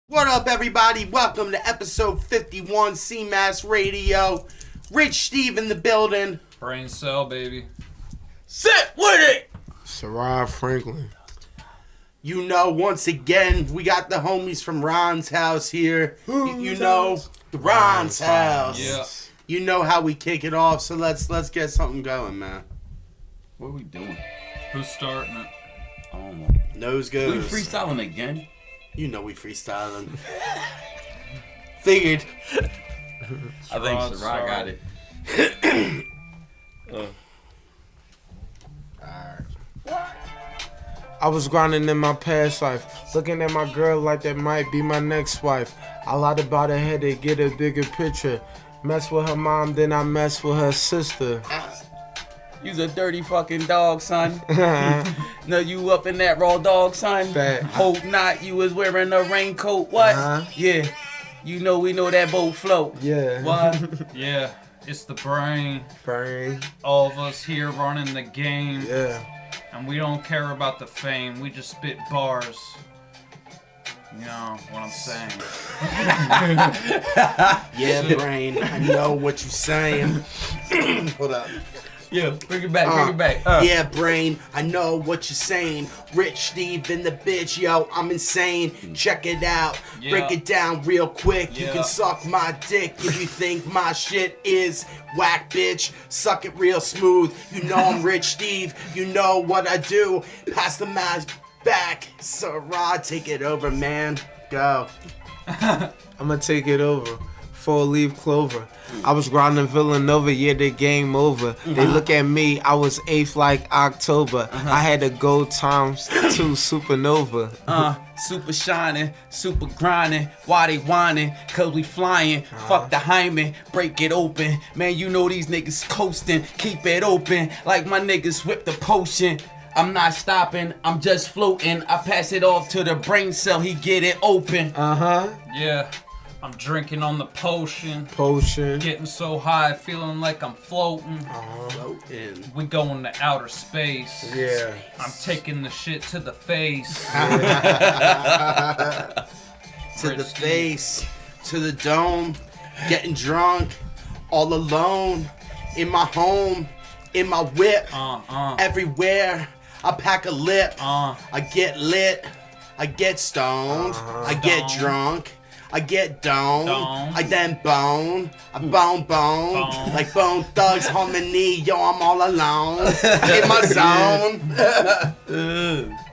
What up, everybody? Welcome to episode 51 CMAS Radio. Rich Steve in the building. Brain cell, baby. Sit with it! Sarah Franklin. You know, once again, we got the homies from Ron's house here. You know, Ron's house. Yeah. You know how we kick it off, so let's get something going, man. What are we doing? Who's starting it? I don't know. Nose We goes. freestyling again? You know we freestyling. Figured. I think Rod Sarah got it. I was grinding in my past life, looking at my girl like that might be my next wife. I lied about her head to get a bigger picture. Mess with her mom, then I mess with her sister. You's a dirty fucking dog, son. No, you up in that raw dog, son. Fat. Hope not. You was wearing a raincoat. What? Yeah. You know we know that boat float. Yeah. What? Yeah, it's the brain. Brain. All of us here running the game. Yeah. And we don't care about the fame. We just spit bars. You know what I'm saying? Yeah, brain. I know what you're saying. Hold up. Yeah, bring it back, bring it back. Yeah, brain, I know what you're saying. Rich Steve in the bitch, yo, I'm insane. Check it out, Yeah. break it down real quick. You Yeah. can suck my dick if you think my shit is whack, bitch. Suck it real smooth. You know I'm Rich Steve, you know what I do. Pass the mask back. Sarah, take it over, man. Go. I'ma take it over. 4-leaf clover. I was grinding Villanova, yeah, the game over. They look at me, I was 8th like October. I had to go times 2 supernova. Super shining, super grinding. Why they whining? Cause we flying. Fuck the hymen, break it open. Man, you know these niggas coasting. Keep it open like my niggas whip the potion. I'm not stopping, I'm just floating. I pass it off to the brain cell, he get it open. Yeah, I'm drinking on the potion. Potion. Getting so high, feeling like I'm floating. Floating. We going to outer space. Yeah. I'm taking the shit to the face. To the face, to the dome, getting drunk, all alone, in my home, in my whip, everywhere. I pack a lip, I get lit, I get stoned, I get Stoned. drunk, I get doned, Stoned. I then bone, I bone, Bone. like Bone Thugs harmony, yo, I'm all alone, in my zone.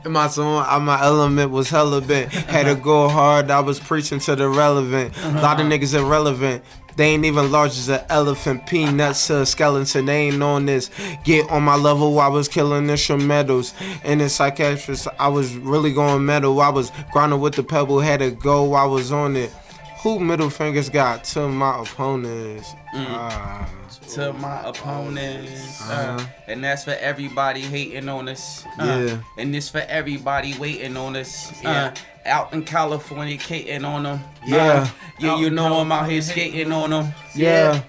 In my zone, my element was hella bent. Had to go hard, I was preaching to the relevant. A lot of niggas irrelevant. They ain't even large as an elephant. Peanuts to a skeleton, they ain't on this. Get on my level, I was killing instrumentals. And in psychiatrist, I was really going metal. I was grinding with the pebble, had to go, I was on it. Who middle fingers got to my opponents? To my opponents. And that's for everybody hating on us. Yeah. And this for everybody waiting on us. Yeah. Out in California, cating on them. Yeah. Yeah, Out you in know I'm out here California, skating on them. Yeah.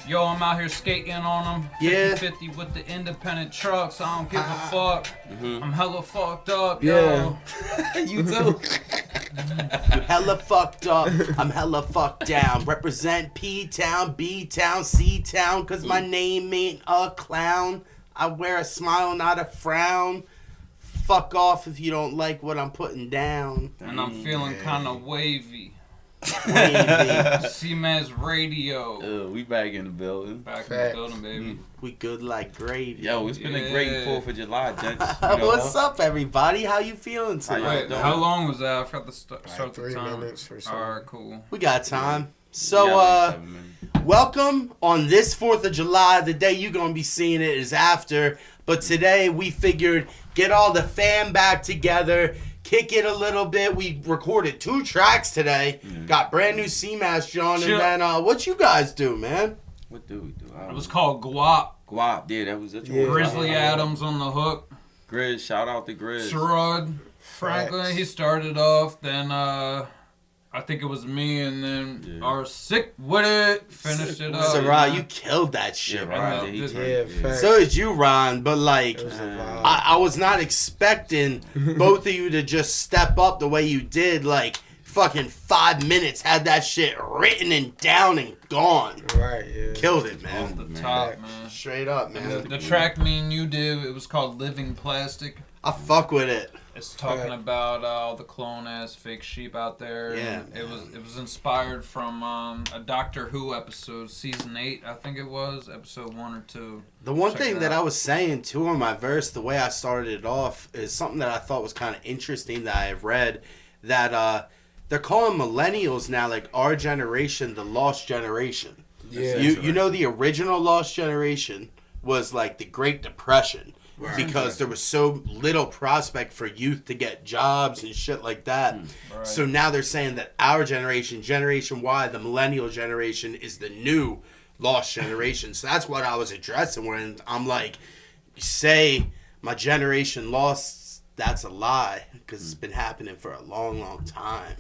Yo, I'm out here skating on them. Yeah. 50-50 with the independent trucks. I don't give a fuck. Mm-hmm. I'm hella fucked up, Yeah. yo. You too. You hella fucked up, I'm hella fucked down. Represent P-Town, B-Town, C-Town, cause my name ain't a clown. I wear a smile, not a frown. Fuck off if you don't like what I'm putting down. And I'm feeling kind of wavy. Wavy. CMAS Radio. We back in the building. Back in Facts. the building, baby. We good like gravy. Yo, it's been a Yeah. great 4th of July, gents. You know What's what? up, everybody? How you feeling How tonight? Wait, doing? how long was that? I forgot to start the 3 time. minutes for some. Alright, cool. We got time. We So, got like 7 minutes. welcome on this 4th of July. The day you're going to be seeing it is after. But today we figured get all the fam back together, kick it a little bit. We recorded 2 tracks today. Got brand new CMAS, John. Chill. And then what you guys do, man? What do we do? I It don't was know. called Guap. Guap. Yeah, that was it. Yeah. Grizzly Adams on the hook. Grizz, shout out to Grizz. Sherrod Franklin, Facts. he started off. Then I think it was me, and then our Sick With It finished it up. So, Ron, you killed that shit, Yeah, bro. right. Yeah, He this- turned- Yeah, facts. So did you, Ron. But, like, It was a vibe. I was not expecting both of you to just step up the way you did. Like, fucking 5 minutes, had that shit written and down and gone. Right, yeah. Killed it, Off man. the top, man. Straight up, man. The track me and you did, it was called Living Plastic. I fuck with it. It's talking about all the clone ass fake sheep out there. Yeah, And it was inspired from a Doctor Who episode, season 8, I think it was, episode 1 or 2. The one Check thing it that out. I was saying too on my verse, the way I started it off, is something that I thought was kind of interesting that I have read, that they're calling millennials now, like our generation, the lost generation. Yeah. You know the original lost generation was like the Great Depression. Right. Because there was so little prospect for youth to get jobs and shit like that. Right. So now they're saying that our generation, Generation Y, the millennial generation, is the new lost generation. So that's what I was addressing when I'm like, say my generation lost, that's a lie. Because it's been happening for a long, long time.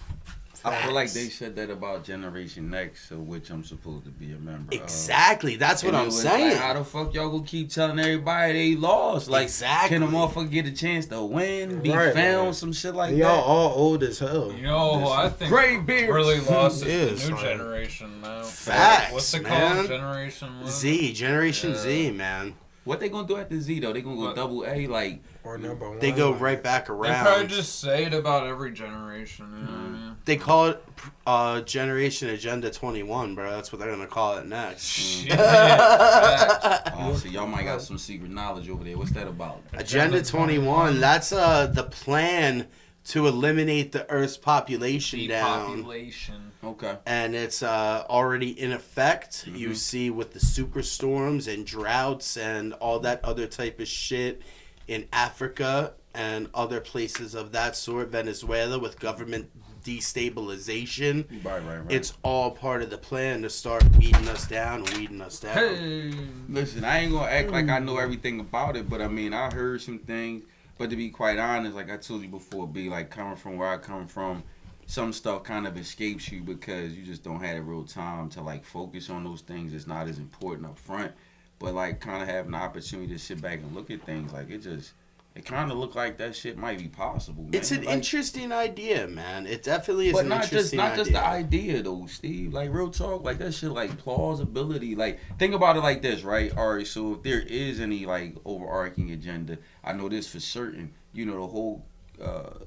I feel like Facts. they said that about Generation Next, of which I'm supposed to be a member of. Exactly. That's what And it I'm was saying. Like, how the fuck y'all gonna keep telling everybody they lost? Like, Exactly. can a motherfucker get a chance to win, be Right, found, right. some shit like Y'all that? all old as hell. You know, who I think Gray beards. really lost Yeah, is the new son. generation now. Facts, What's it man. called? Generation what? Z, Generation Yeah. Z, man. What they gonna do after Z though? They gonna go What? double A, like Or number one. They go right back They probably around. just say it about every generation. You know what I mean? They call it Generation Agenda 21, bro. That's what they're gonna call it next. Shit. Facts. oh, so y'all might got some secret knowledge over there. What's that about? Agenda 21. That's the plan to eliminate the Earth's population down, Depopulation. Okay. and it's already in effect. Mm-hmm. You see with the superstorms and droughts and all that other type of shit in Africa and other places of that sort. Venezuela with government destabilization. Right. It's all part of the plan to start weeding us down. Hey. Listen, I ain't gonna act like I know everything about it, but I mean, I heard some things. But to be quite honest, like I told you before, be like coming from where I come from, some stuff kind of escapes you because you just don't have the real time to like focus on those things. It's not as important up front, but like kind of having the opportunity to sit back and look at things, like it kind of looked like that shit might be possible. Man. It's an Like, interesting idea, man. It definitely is but an not just interesting not idea. just the idea though, Steve. Like real talk, like that shit, like plausibility. Like think about it like this, right? All right, so if there is any like overarching agenda, I know this for certain. You know, the whole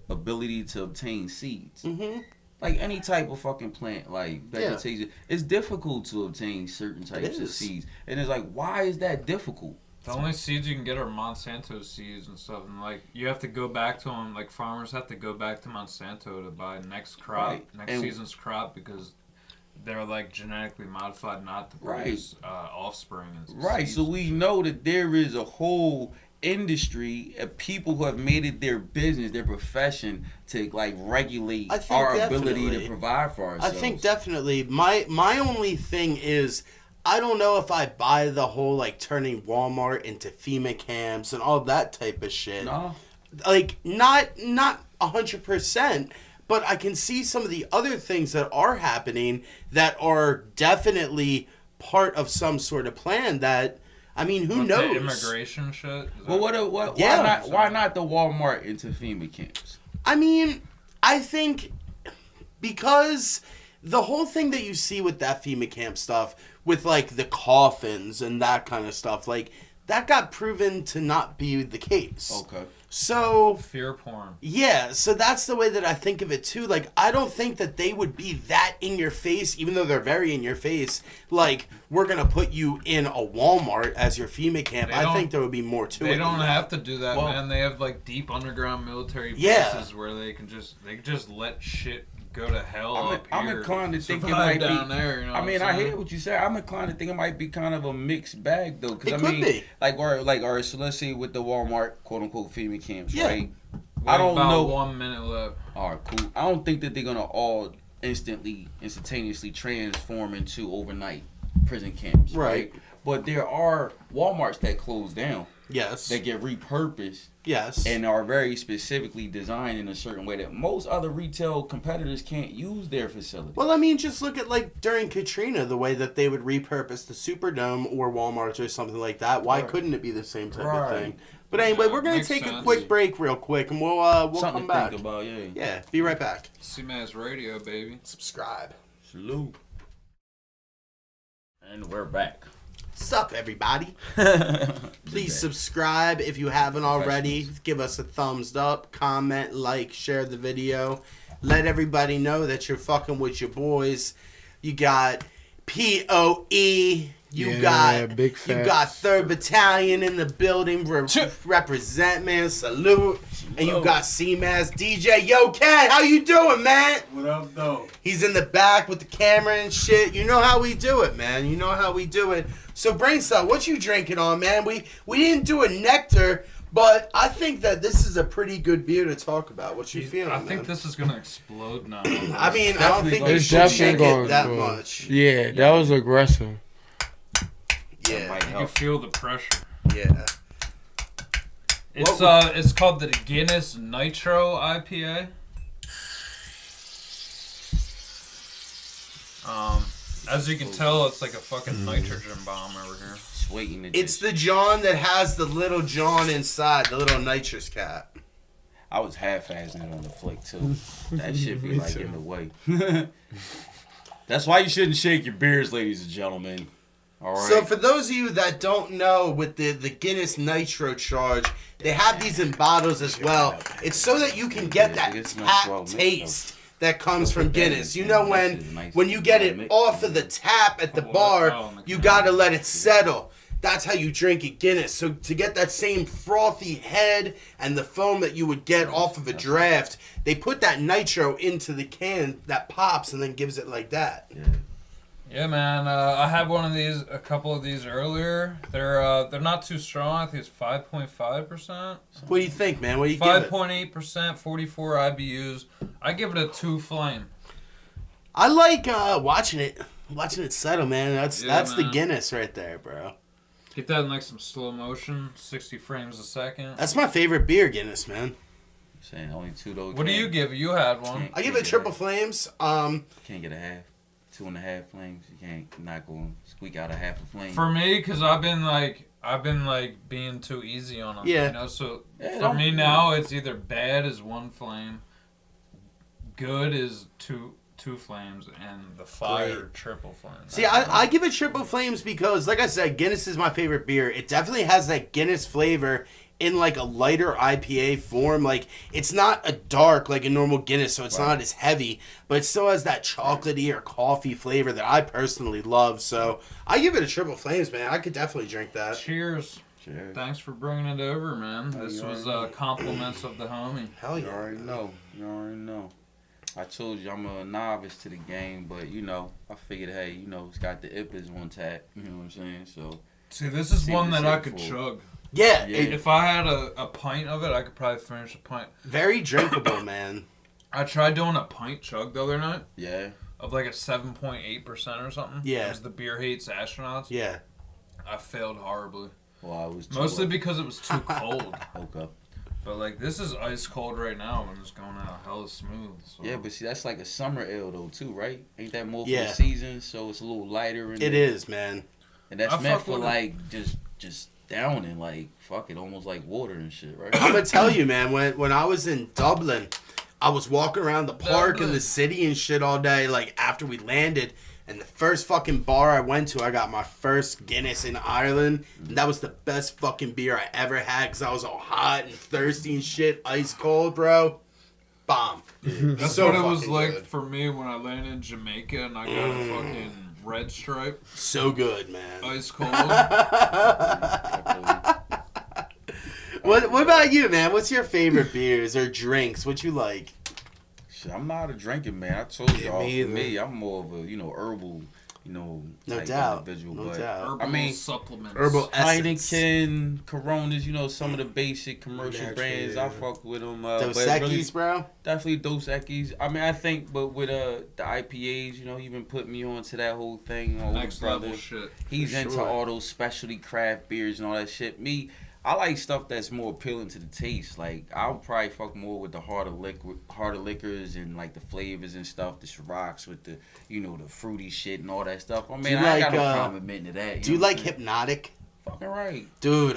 ability to obtain seeds. Mm-hmm. Like any type of fucking plant, like vegetation, it's difficult to obtain certain types of is. seeds. And it's like, why is that difficult? The only seeds you can get are Monsanto seeds and stuff, and like you have to go back to them. Like farmers have to go back to Monsanto to buy next crop, Right. next And- season's crop, because they're like genetically modified not to Right. produce offspring. And Right, seeds. so we know that there is a whole industry of people who have made it their business, their profession, to like regulate I think our ability definitely. to provide for I ourselves. think definitely. My only thing is, I don't know if I buy the whole like turning Walmart into FEMA camps and all that type of shit. No. Like not 100%, but I can see some of the other things that are happening that are definitely part of some sort of plan. That I mean, who What, the knows? immigration shit. Is Well, that- Yeah. why not the Walmart into FEMA camps? I mean, I think because the whole thing that you see with that FEMA camp stuff, with like the coffins and that kind of stuff, like that got proven to not be the case. Okay. So fear porn. yeah, so that's the way that I think of it too. Like, I don't think that they would be that in your face, even though they're very in your face. Like, we're gonna put you in a Walmart as your FEMA camp. They I don't- think there would be more to it. They than don't that. have to do that, Well- man. They have like deep underground military Yeah. bases where they can just let shit go to hell I'm up here. inclined to think it Survive might be down there. You know I what mean, I'm I saying? hear what you say. I'm inclined to think it might be kind of a mixed bag, though. Because It I could mean, be. all right. So let's say with the Walmart, quote unquote, FEMA camps, Yeah. right? We I have don't about know. 1 minute left. All right, cool. I don't think that they're gonna all instantaneously transform into overnight prison camps, Right. But there are Walmarts that close down, Yes. that get repurposed, Yes. and are very specifically designed in a certain way that most other retail competitors can't use their facility. Well, I mean, just look at like during Katrina, the way that they would repurpose the Superdome or Walmarts or something like that. Why Right. couldn't it be the same type of Right. thing? But anyway, we're gonna makes take a sense. quick break real quick, and we'll Something come to back. think about, yeah. Yeah, be right back. C-Mass Radio, baby. Subscribe. Salute. And we're back. Sup, everybody. Please subscribe if you haven't already. Give us a thumbs up, comment, like, share the video. Let everybody know that you're fucking with your boys. You got POE. You got 3rd Battalion in the building. Represent, man. Salute. And you got C-Mass DJ. Yo, Ken, how you doing, man? What up, though? He's in the back with the camera and shit. You know how we do it, man. You know how we do it. So, Brainstar, what you drinking on, man? We didn't do a nectar, but I think that this is a pretty good beer to talk about. What you feeling, I man? think this is gonna explode now. I mean, I don't think you It's should definitely shake it going that to. much. Yeah, that was aggressive. Yeah, Might You can help. feel the pressure. yeah. It's called the Guinness Nitro IPA. As you can tell, it's like a fucking nitrogen bomb over here. Just waiting to It's just- the John that has the little John inside, the little nitrous cap. I was half-assing it on the flick, too. That shit be, like, in the way. That's why you shouldn't shake your beers, ladies and gentlemen. All right. So for those of you that don't know, with the Guinness Nitro charge, they have these in bottles as well. It's so that you can get that tap taste that comes from Guinness. You know when you get it off of the tap at the bar, you gotta let it settle. That's how you drink it Guinness. So to get that same frothy head and the foam that you would get off of a draft, they put that nitro into the can that pops and then gives it like that. Yeah, man. I had a couple of these earlier. They're not too strong. I think it's 5.5%. What do you think, man? What do you give it? 5.8%, 44 IBUs. I give it a 2 flame. I like watching it settle, man. That's the man. Guinness right there, bro. Get that in like some slow motion, 60 frames a second. That's my favorite beer, Guinness, man. Saying only 2 though. What do you give? You had one. I give it triple flames. Can't get a half. 2.5 flames. You can't not go and squeak out a half a flame. For me, because I've been being too easy on them. Yeah. You know, so Yeah, for me now, it's either bad is 1 flame, good is two flames, and the fire triple flame. See, I give it triple flames because, like I said, Guinness is my favorite beer. It definitely has that Guinness flavor in like a lighter IPA form. Like, it's not a dark like a normal Guinness, so it's not as heavy, but it still has that chocolatey or coffee flavor that I personally love. So I give it a triple flames, man. I could definitely drink that. Cheers. Cheers. Thanks for bringing it over, man. This was compliments of the homie. Hell You yeah. already know. You already know. I told you I'm a novice to the game, but you know, I figured, hey, you know, it's got the IPAs on tap. You know what I'm saying? So See, this is See one what that I it's could for. chug. Yeah, Yeah. it- If I had a pint of it, I could probably finish a pint. very drinkable, man. I tried doing a pint chug the other night yeah. of like a 7.8% or something. Yeah. It was the Beer Hates Astronauts. Yeah. I failed horribly. Well, I was Mostly because it was too cold. woke up. But like this is ice cold right now and it's going out hella smooth. So. Yeah, but see, that's like a summer ale though too, right? Ain't that more for Yeah. the season? So it's a little lighter. It is, man. And that's I meant fuck for with it. like just downing, like fuck it, almost like water and shit, right? I'm gonna tell you, man. When I was in Dublin, I was walking around the park and the city and shit all day. Like after we landed, and the first fucking bar I went to, I got my first Guinness in Ireland. And that was the best fucking beer I ever had because I was all hot and thirsty and shit, ice cold, bro. Bomb. That's So what it was fucking like good. for me when I landed in Jamaica and I got a fucking red stripe, So good, man. ice cold. What about you, man? What's your favorite beers or drinks? What you like? Shit, I'm not a drinking man. I told Yeah, y'all, me for either. me, I'm more of a, you know, herbal, you know, No type doubt. individual. No but doubt. Herbal I mean, supplements. Herbal essence. Heineken, Coronas, you know, some of the basic commercial Naturally, brands. yeah. I fuck with them. Dos but Equis, really, bro. definitely Dos Equis. I mean, I think, but with the IPAs, you know, he been putting me on to that whole thing. My older Next brother, level shit. he's For into sure. all those specialty craft beers and all that shit. Me, I like stuff that's more appealing to the taste. Like, I'll probably fuck more with the harder liquors and like the flavors and stuff. The Cirocs with the, you know, the fruity shit and all that stuff. I mean, you I ain't like, got no problem admitting to that. Do you know what like I'm saying? Hypnotic? Fucking right. Dude,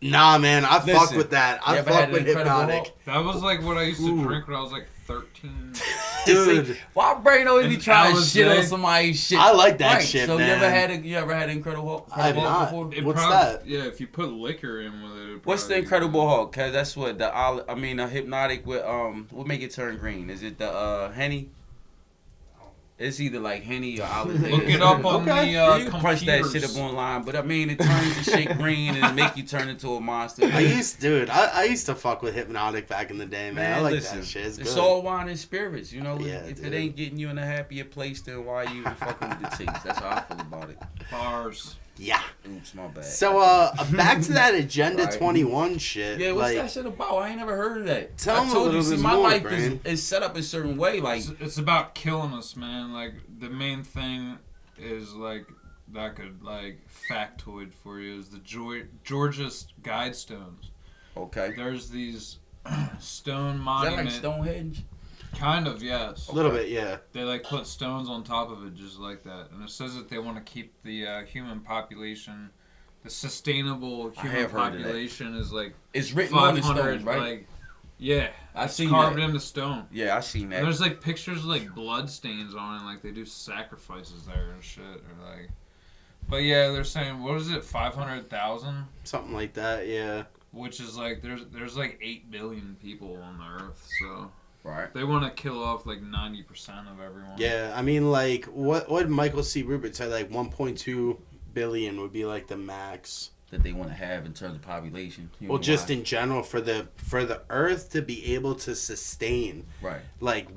nah, man, I fuck Listen, with that. you I ever fuck had with Incredible Hypnotic. That was like what I used to drink when I was like 13. Dude, Why brain always be And trying to shit on Alizé. somebody's shit? I like that Right, shit, so man. you ever had Incredible I have Hulk not. before? It What's prob- that? Yeah, if you put liquor in with it. What's the Incredible Hulk? Cause that's what the Hypnotic with what make it turn green? Is it the Henny? It's either like Henny or Alizé. Look it up on Okay. the You can punch that shit computers. up online, but I mean, it turns the shit green and it make you turn into a monster. I used to fuck with Hypnotic back in the day, man. I like listen, that shit. It's good. all wine and spirits, you know. Yeah, if dude. it ain't getting you in a happier place, then why you even fucking with the taste? That's how I feel about it. Bars. Yeah. Oops, my bad. So, back to that Agenda Right. 21 shit. Yeah, what's like, that shit about? I ain't never heard of that. Tell I me a told you, little see, bit my more, life Brain. is set up a certain way. Like, It's about killing us, man. Like, the main thing is, like, that could, like, factoid for you is the Georgia Guidestones. okay. There's these stone Is that monument. like Stonehenge? Kind of, yes. a little bit, yeah. They, like, put stones on top of it just like that. And it says that they want to keep the human population, the sustainable I human have heard of that. population is, like, It's written on the 500, stone, right? like, yeah. I It's seen carved that. into stone. Yeah, I seen And that. there's like pictures of like blood stains on it, and like they do sacrifices there and shit, or like. But yeah, they're saying what is it, 500,000, Something like that, yeah. which is like there's like 8 billion people on the earth, so Right. they want to kill off like 90% of everyone. Yeah, I mean, like, what did Michael C. Rubin say? Like, 1.2 billion would be, like, the max. That they want to have in terms of population. Well, just in general, for the Earth to be able to sustain, Right. like,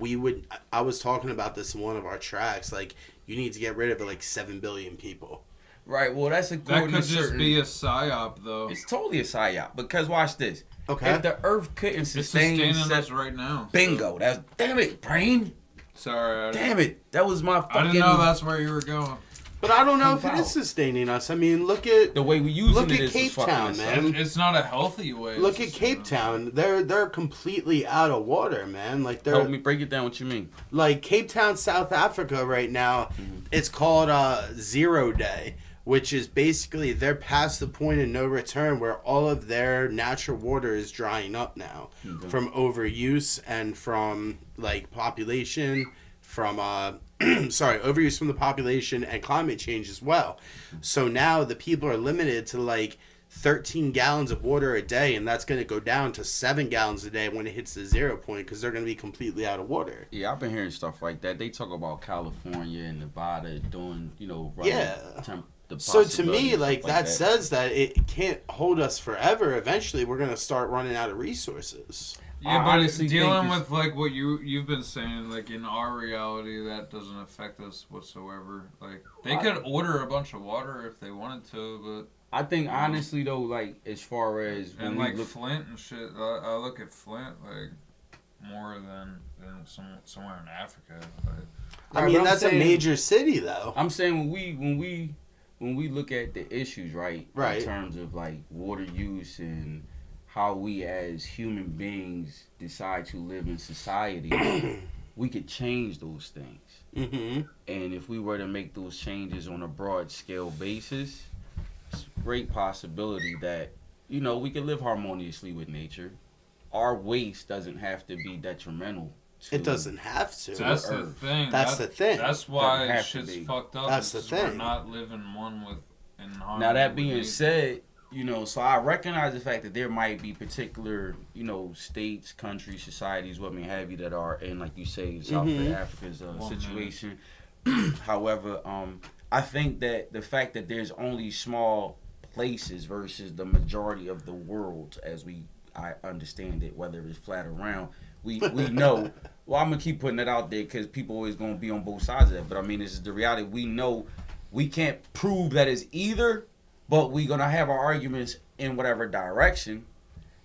I was talking about this in one of our tracks, like, you need to get rid of, like, 7 billion people. Right. Well, that's That according could to just certain. be a psyop, though. It's totally a psyop because watch this. Okay. If the Earth couldn't It's sustain, sustaining us right now. so- bingo. That's damn it, brain. Sorry, Damn it. That was my fucking. I didn't know that's where you were going. But I don't know if it Wow. is sustaining us. I mean, look at The way we using Look it at is Cape fucking Town, insane. man. It's not a healthy way. look to at Cape sustain us. Town. They're completely out of water, man. Like Help they're me break it down. What you mean? like Cape Town, South Africa right now. It's called 0 day, which is basically they're past the point of no return where all of their natural water is drying up now from overuse and from like population, from overuse from the population and climate change as well. So now the people are limited to like 13 gallons of water a day, and that's going to go down to 7 gallons a day when it hits the 0 point because they're going to be completely out of water. Yeah, I've been hearing stuff like that. They talk about California and Nevada doing, Yeah. the So to possibility me, and like stuff that says that it can't hold us forever. Eventually, we're going to start running out of resources. Yeah, I but honestly dealing think with like what you've been saying, like in our reality, that doesn't affect us whatsoever. Like they could order a bunch of water if they wanted to, I think honestly though, like as far as but when and we like look, Flint and shit, I look at Flint like more than somewhere in Africa. Like, I Right, mean, but I'm that's a saying- major city, though. I'm saying when we look at the issues, right, Right. in terms of like water use and how we as human beings decide to live in society, we could change those things. Mm-hmm. And if we were to make those changes on a broad scale basis, it's a great possibility that, we could live harmoniously with nature. Our waste doesn't have to be detrimental to It doesn't have to. that's the Earth. thing. That's the thing. That's why have to shit's be. fucked up. That's is the We're thing. not living one with in harmony. Now that with being nature. said, so I recognize the fact that there might be particular, states, countries, societies, what may have you, that are in, like you say, South Africa's situation. However, I think that the fact that there's only small places versus the majority of the world, as I understand it, whether it's flat or round, we know. Well, I'm gonna keep putting it out there because people always gonna be on both sides of that. But I mean, this is the reality. We know we can't prove that it's either, but we're gonna have our arguments in whatever direction.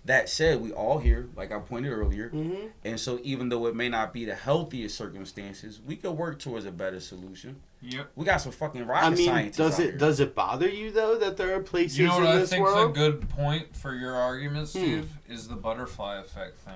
That said, we all here, like I pointed earlier, and so even though it may not be the healthiest circumstances, we could work towards a better solution. Yep. We got some fucking rocket I mean, scientists out here. does it bother you though that there are places You know what in I this think's world? a good point for your argument, Steve, is the butterfly effect thing.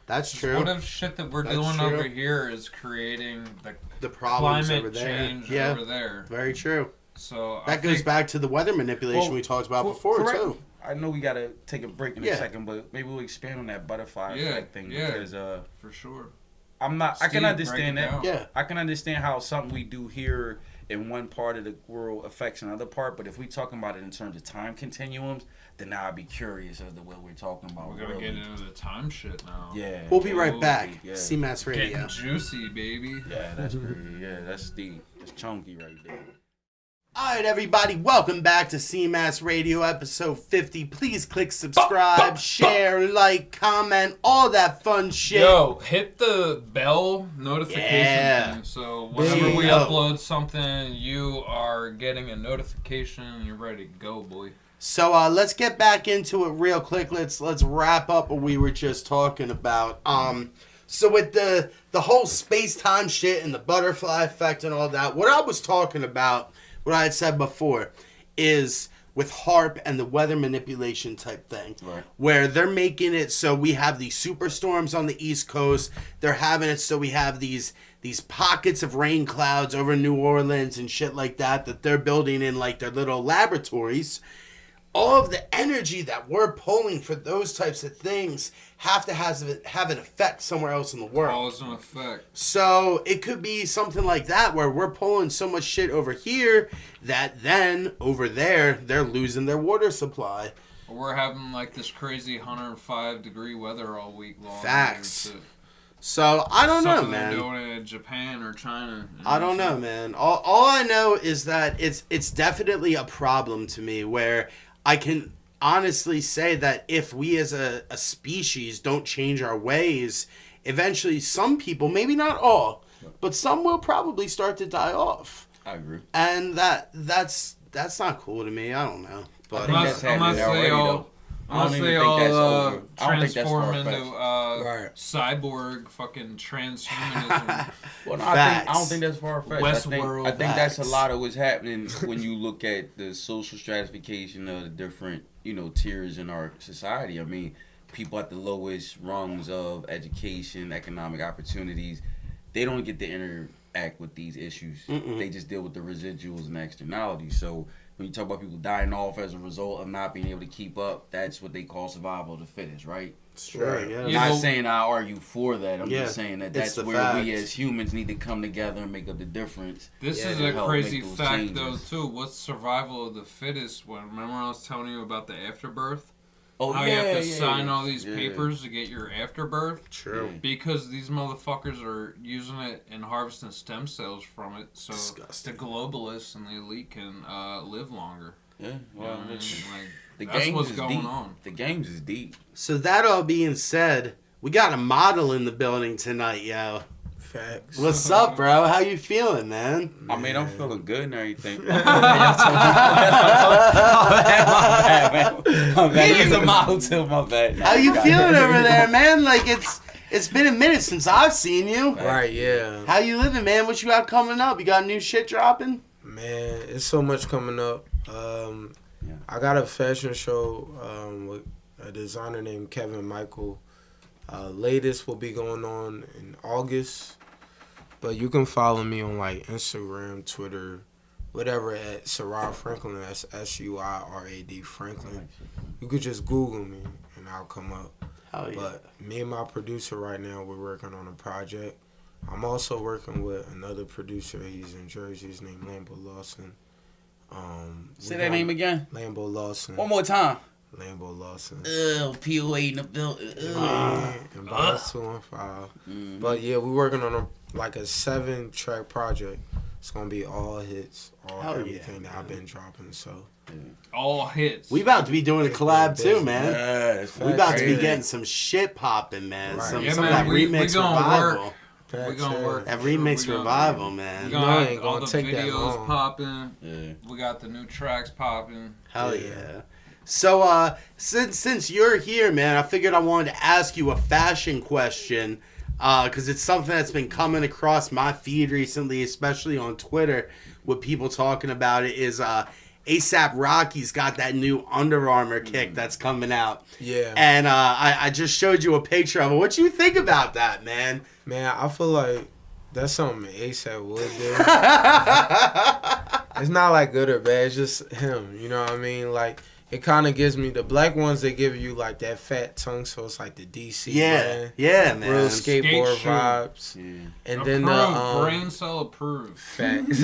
That's Just true. What if shit that we're That's doing true. over here is creating the The problems climate over there. change Yeah, over there? very true. So That goes back to the weather manipulation we talked about before, correct. too. I know we gotta take a break in Yeah. a second, but maybe we'll expand on that butterfly effect thing because for sure. I'm not. I can Steve, understand break it that. down. Yeah. I can understand how something we do here in one part of the world affects another part, but if we talking about it in terms of time continuums, then now I'd be curious as to what we're talking about. We're gonna get into the time shit now. Yeah. We'll be right absolutely, back. Yeah. CMAS Radio. Getting juicy, baby. Yeah, that's pretty. Yeah, that's deep. That's chunky right there. All right, everybody, welcome back to CMAS Radio episode 50. Please click subscribe, share, like, comment, all that fun shit. Yo, hit the bell notification thing. So whenever we upload something, you are getting a notification and you're ready to go, boy. So let's get back into it real quick. Let's wrap up what we were just talking about. So with the whole space-time shit and the butterfly effect and all that, what I was talking about, what I had said before, is with HARP and the weather manipulation type thing. Right. Where they're making it so we have these superstorms on the East Coast. They're having it so we have these pockets of rain clouds over New Orleans and shit like that they're building in like their little laboratories. All of the energy that we're pulling for those types of things have to have an effect somewhere else in the world. Cause and effect. So it could be something like that where we're pulling so much shit over here that then over there they're losing their water supply. We're having like this crazy 105-degree weather all week long. Facts. So I don't know, Something man. they're doing in Japan or China. I don't know, man. All I know is that it's definitely a problem to me where I can honestly say that if we as a species don't change our ways, eventually some people, maybe not all, but some will probably start to die off. I agree. And that's not cool to me. I don't know. But Unless they all transform into cyborg fucking transhumanism. Well, no, I don't think that's far-fetched. Westworld. I think that's a lot of what's happening when you look at the social stratification of the different, tiers in our society. I mean, people at the lowest rungs of education, economic opportunities, they don't get to interact with these issues. They just deal with the residuals and externalities. So when you talk about people dying off as a result of not being able to keep up, that's what they call survival of the fittest, right? Sure, yeah. I'm not saying I argue for that. I'm just saying that's where fact. we as humans need to come together and make up the difference. This is a crazy fact, though, too. What's survival of the fittest? Remember I was telling you about the afterbirth? Oh, How you have to sign all these papers to get your afterbirth? True. Because these motherfuckers are using it and harvesting stem cells from it, so Disgusting. the globalists and the elite can live longer. Yeah, well, that's what's going on. The games is deep. So that all being said, we got a model in the building tonight, yo. Facts. What's up, bro? How you feeling, man? I mean, I'm feeling good and everything. My bad. He's a model too, my bad. How you feeling over there, man? Like it's been a minute since I've seen you. Right, yeah. How you living, man? What you got coming up? You got new shit dropping? Man, it's so much coming up. I got a fashion show with a designer named Kevin Michael. Latest will be going on in August. But you can follow me on like Instagram, Twitter, whatever at Surad Franklin. That's SUIRAD Franklin. You could just Google me and I'll come up. Hell yeah. But me and my producer right now, we're working on a project. I'm also working with another producer. He's in Jersey. His name Lambo Lawson. Say that name again. Lambo Lawson. One more time. Lambo Lawson. POA in the building. And Boss 215. But yeah, we're working on a 7-track project. It's gonna be all hits, everything that I've been dropping. So all hits. We about to be doing a collab too, man. Yes, We about to be getting some shit popping, man. Right. Some Yeah, of man, that we remix gonna revival. work. We're gonna work. That for sure. remix revival, man. We You know got it ain't all gonna the take that videos long. popping. Yeah. We got the new tracks popping. Hell yeah. So since you're here, man, I figured I wanted to ask you a fashion question. Because it's something that's been coming across my feed recently, especially on Twitter, with people talking about it, is ASAP Rocky's got that new Under Armour kick that's coming out. Yeah. And I just showed you a picture of it. What you think about that, man? Man, I feel like that's something ASAP would do. It's not like good or bad. It's just him. You know what I mean? Like it kind of gives me the black ones. They give you like that fat tongue, so it's like the DC. Yeah, man. Real skateboard shoe. vibes. Yeah. And Approved, then the brain cell approved. facts.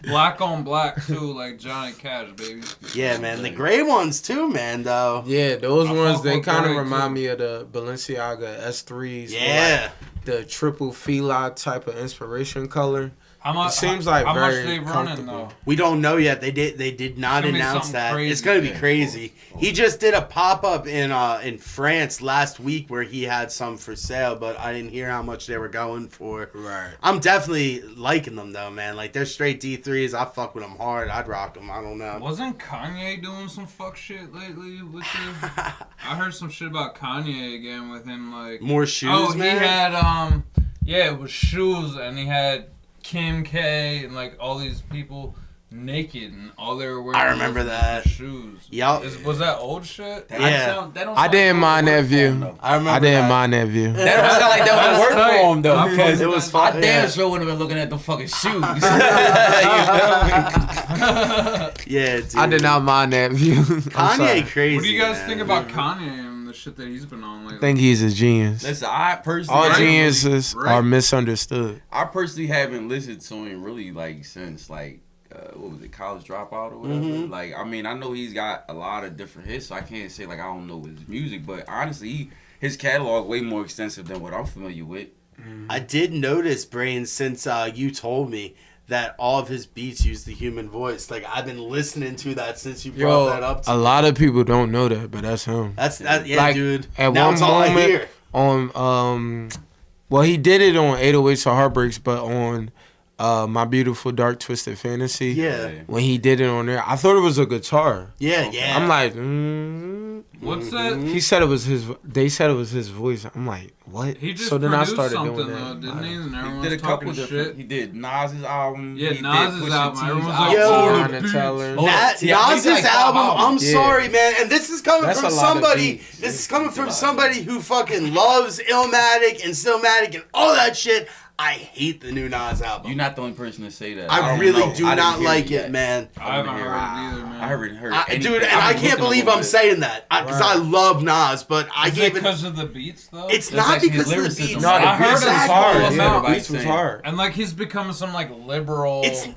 Black on black too, like Johnny Cash, baby. Yeah, man. The gray ones too, man. Though. Yeah, those I ones fuck they with kind of gray, remind too. me of the Balenciaga S3s. Yeah. Like the triple fila type of inspiration color. How much? It seems like how much very they running comfortable. though? We don't know yet. They did not It's gonna be announce something that. crazy. It's gonna be Yeah. crazy. He just did a pop up in France last week where he had some for sale, but I didn't hear how much they were going for. Right. I'm definitely liking them though, man. Like they're straight D3s. I fuck with them hard. I'd rock them. I don't know. Wasn't Kanye doing some fuck shit lately with the? I heard some shit about Kanye again with him like. More shoes, Oh, man. he had yeah, it was shoes, and he had Kim K and like all these people naked, and all they were wearing. I remember was that. shoes. Yup. Was that old shit? Yeah. I didn't mind that view. I remember. I didn't that. mind that view. That don't sound like that That's would work tight. for him though. I Because It was I fun. damn sure wouldn't have been looking at the fucking shoes. Yeah, dude. I did not mind that view. Kanye crazy. What do you guys man. think about Kanye and the shit that he's been on lately? I think he's a genius. Listen, I personally, All Right. geniuses Right. are misunderstood. I personally haven't listened to him really like since like what was it, College Dropout or whatever. Mhm. Like, I mean, I know he's got a lot of different hits, so I can't say like I don't know his music, but honestly, his catalog way more extensive than what I'm familiar with. I did notice, Brain, since you told me that all of his beats use the human voice. Like I've been listening to that since you brought that up. To a me. lot of people don't know that, but that's him. That's that. Yeah, Like, dude. at Now one it's all I moment- hear. On well, he did it on 808s or Heartbreaks, but on My Beautiful Dark Twisted Fantasy. Yeah. When he did it on there, I thought it was a guitar. Yeah, yeah. I'm like, What's that? he said it was his. They said it was his voice. I'm like, what? He just so then I produced started something doing though, that. didn't he? And He everyone's did a talking couple different. shit. He did Nas's album. Yeah, he did Nas's Pusha album. T's Everyone's album. like, Yo. oh, Tiana the beats. Teller. Nas's like five album, I'm albums. Yeah. sorry, man. And this is coming That's from a lot of somebody. beats. This is coming from somebody who fucking loves Illmatic and Stillmatic and all that shit. I hate the new Nas album. You're not the only person to say that. I don't really know. do I didn't not hear like it, yet. man. I haven't hear heard it. it either, man. I haven't heard anything. Dude, and I've I been can't looking a believe little I'm bit. saying that because I love Nas, but I Is gave it it. because of the beats though? It's That's not actually because of the lyricism. beats. No, the I heard beats it was was hard. cool. Yeah, the Everybody's beats was saying. hard. And like he's becoming some like liberal. It's.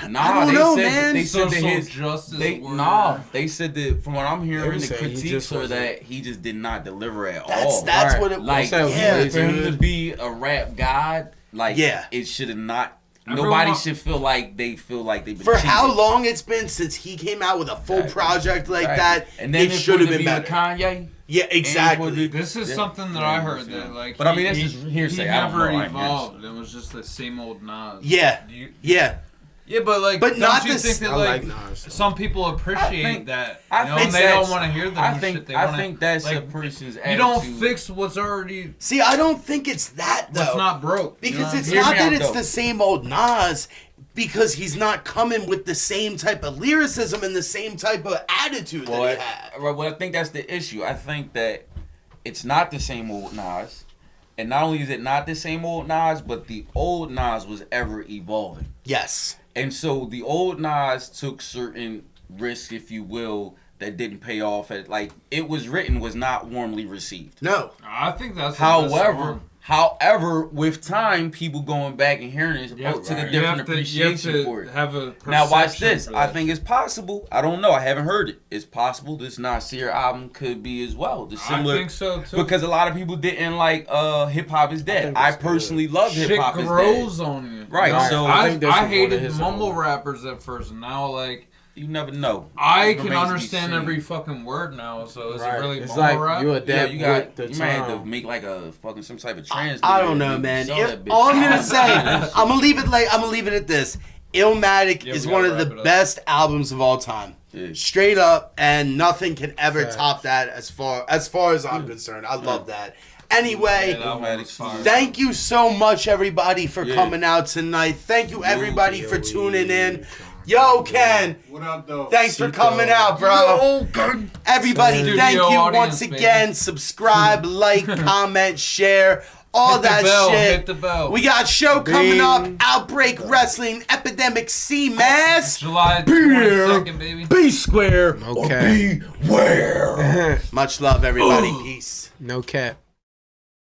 Nah, I don't they know, said, man. They said that social his justice. They word. they said that from what I'm They hearing, were the saying he critiques just are wasn't- that he just did not deliver at That's all. that's Right. what it Like was. Yeah, Yeah, for him to dude. be a rap god, like Yeah. it should have not. Everyone- Nobody should feel like they've been For cheated. how long it's been since he came out with a full Exactly. project like Exactly. that, And then it should have been better. With Kanye. Yeah, and for exactly. the- This is Yeah. something that Yeah, I heard yeah. that like. But I mean, that's just hearsay. He I don't never know. I ain't evolved. It was just the same old Nas. Yeah, You- yeah. yeah, but like, But don't not you this- think that I like, like Nas. some people appreciate I think- that? I You know, think and they that's- don't want to hear the I new think shit. They I wanna, think that's like, a person's attitude. You don't fix what's already See, I don't think it's that though. what's not broke. you Because know? it's Hear not me that out, it's though. the same old Nas, because he's not coming with the same type of lyricism and the same type of attitude Well, that he had. I think that's the issue. I think that it's not the same old Nas. And not only is it not the same old Nas, but the old Nas was ever evolving. Yes. And so the old Nas took certain risks, if you will, that didn't pay off. Like, it was written, was not warmly received. No. I think that's the best one. However, with time, people going back and hearing it You have took a you different have to appreciation for it. have a Now watch perception this. for I that. think it's possible. I don't know. I haven't heard it. It's possible this Nasir album could be as well. The similar, I think so too. because a lot of people didn't like Hip Hop Is Dead. think I it's good. personally love Hip shit Hop Is Dead. grows on you. Right, You know, so I I, think this is one of hated his mumble own. rappers at first, and now like You never know. I It can remains to be understand seen. every fucking word now. So is Right. it really It's mumble like rap? you Yeah, adapt you got. with the You might have to time. make like a fucking some type of translator. I don't know, and man. sell that bitch. All I'm gonna say, I'm gonna leave it at this. Illmatic Yeah, is we one gotta of wrap the it up. best albums of all time. Yeah. Straight up, and nothing can ever Facts. top that as far as I'm concerned. I love that. Anyway, Yeah, that one was fire. thank you so much, everybody, for Yeah. coming out tonight. Thank you, everybody, for tuning in. Yo, Ken, What up, though? thanks for coming out, bro. Everybody, Studio thank you audience, once baby. again. Subscribe, like, comment, share, all Hit the that bell, shit. hit the bell. We got a show coming up, Outbreak Wrestling, Epidemic C Mass. July 22nd, baby. B Square. Okay. Beware. Much love, everybody. Peace. No cap.